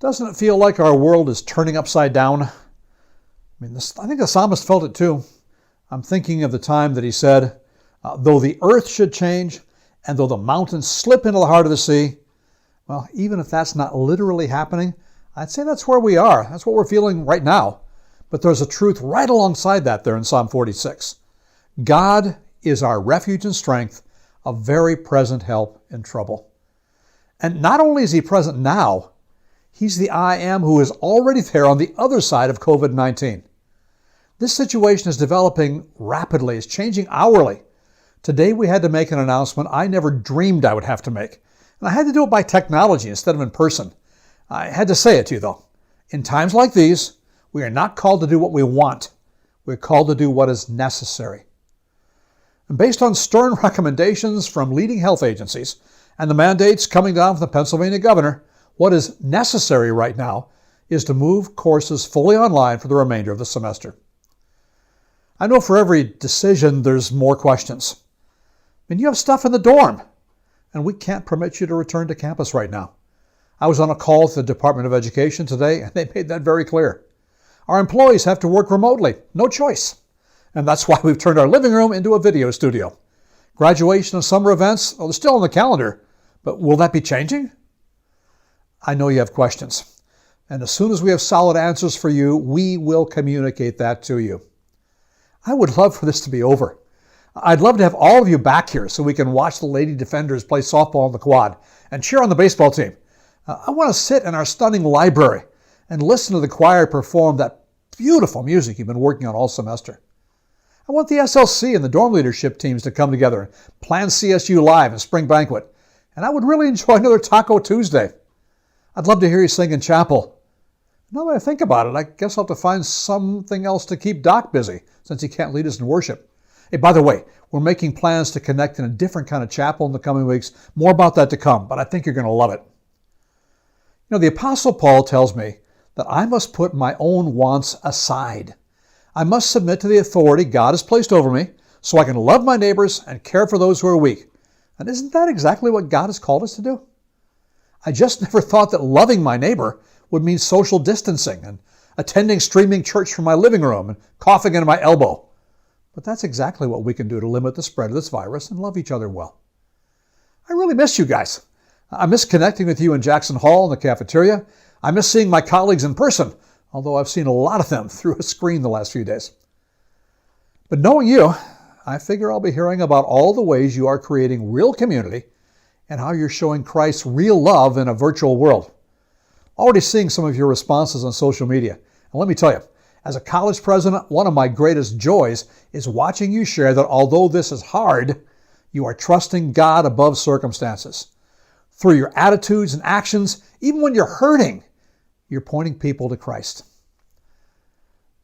Doesn't it feel like our world is turning upside down? I think the psalmist felt it too. I'm thinking of the time that he said, though the earth should change and though the mountains slip into the heart of the sea, well, even if that's not literally happening, I'd say that's where we are. That's what we're feeling right now. But there's a truth right alongside that there in Psalm 46. God is our refuge and strength, a very present help in trouble. And not only is he present now, he's the I am who is already there on the other side of COVID-19. This situation is developing rapidly. It's changing hourly. Today we had to make an announcement I never dreamed I would have to make. And I had to do it by technology instead of in person. I had to say it to you though. In times like these, we are not called to do what we want. We're called to do what is necessary. And based on stern recommendations from leading health agencies and the mandates coming down from the Pennsylvania governor, what is necessary right now is to move courses fully online for the remainder of the semester. I know for every decision there's more questions. You have stuff in the dorm, and we can't permit you to return to campus right now. I was on a call with the Department of Education today, and they made that very clear. Our employees have to work remotely, no choice. And that's why we've turned our living room into a video studio. Graduation and summer events, they're still on the calendar, but will that be changing? I know you have questions. And as soon as we have solid answers for you, we will communicate that to you. I would love for this to be over. I'd love to have all of you back here so we can watch the Lady Defenders play softball on the quad and cheer on the baseball team. I want to sit in our stunning library and listen to the choir perform that beautiful music you've been working on all semester. I want the SLC and the dorm leadership teams to come together and plan CSU Live and Spring Banquet. And I would really enjoy another Taco Tuesday. I'd love to hear you sing in chapel. Now that I think about it, I guess I'll have to find something else to keep Doc busy since he can't lead us in worship. Hey, by the way, we're making plans to connect in a different kind of chapel in the coming weeks. More about that to come, but I think you're going to love it. The Apostle Paul tells me that I must put my own wants aside. I must submit to the authority God has placed over me so I can love my neighbors and care for those who are weak. And isn't that exactly what God has called us to do? I just never thought that loving my neighbor would mean social distancing and attending streaming church from my living room and coughing into my elbow. But that's exactly what we can do to limit the spread of this virus and love each other well. I really miss you guys. I miss connecting with you in Jackson Hall in the cafeteria. I miss seeing my colleagues in person, although I've seen a lot of them through a screen the last few days. But knowing you, I figure I'll be hearing about all the ways you are creating real community and how you're showing Christ's real love in a virtual world. Already seeing some of your responses on social media. And let me tell you, as a college president, one of my greatest joys is watching you share that although this is hard, you are trusting God above circumstances. Through your attitudes and actions, even when you're hurting, you're pointing people to Christ.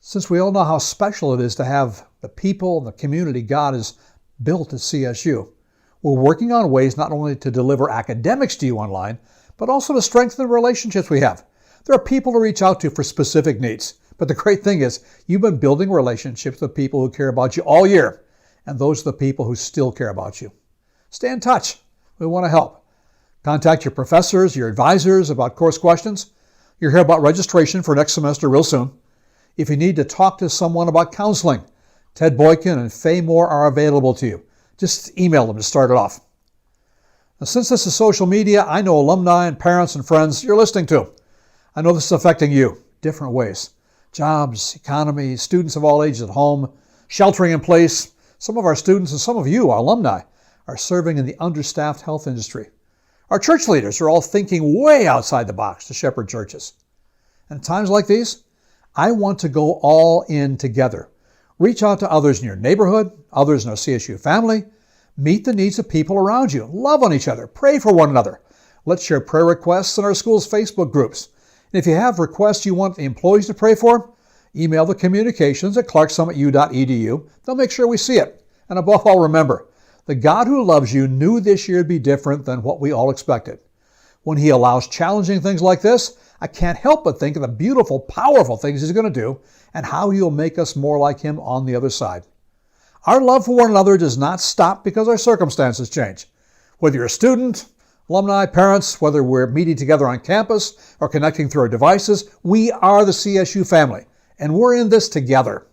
Since we all know how special it is to have the people and the community God has built at CSU, we're working on ways not only to deliver academics to you online, but also to strengthen the relationships we have. There are people to reach out to for specific needs. But the great thing is, you've been building relationships with people who care about you all year, and those are the people who still care about you. Stay in touch. We want to help. Contact your professors, your advisors about course questions. You'll hear about registration for next semester real soon. If you need to talk to someone about counseling, Ted Boykin and Faye Moore are available to you. Just email them to start it off. Now, since this is social media, I know alumni and parents and friends you're listening to. I know this is affecting you different ways. Jobs, economy, students of all ages at home, sheltering in place. Some of our students and some of you, our alumni, are serving in the understaffed health industry. Our church leaders are all thinking way outside the box to shepherd churches. And at times like these, I want to go all in together. Reach out to others in your neighborhood, others in our CSU family. Meet the needs of people around you. Love on each other. Pray for one another. Let's share prayer requests in our school's Facebook groups. And if you have requests you want the employees to pray for, email the communications at clarksummitu.edu. They'll make sure we see it. And above all, remember, the God who loves you knew this year would be different than what we all expected. When he allows challenging things like this, I can't help but think of the beautiful, powerful things he's going to do and how he'll make us more like him on the other side. Our love for one another does not stop because our circumstances change. Whether you're a student, Alumni, parents, whether we're meeting together on campus or connecting through our devices, we are the CSU family, and we're in this together.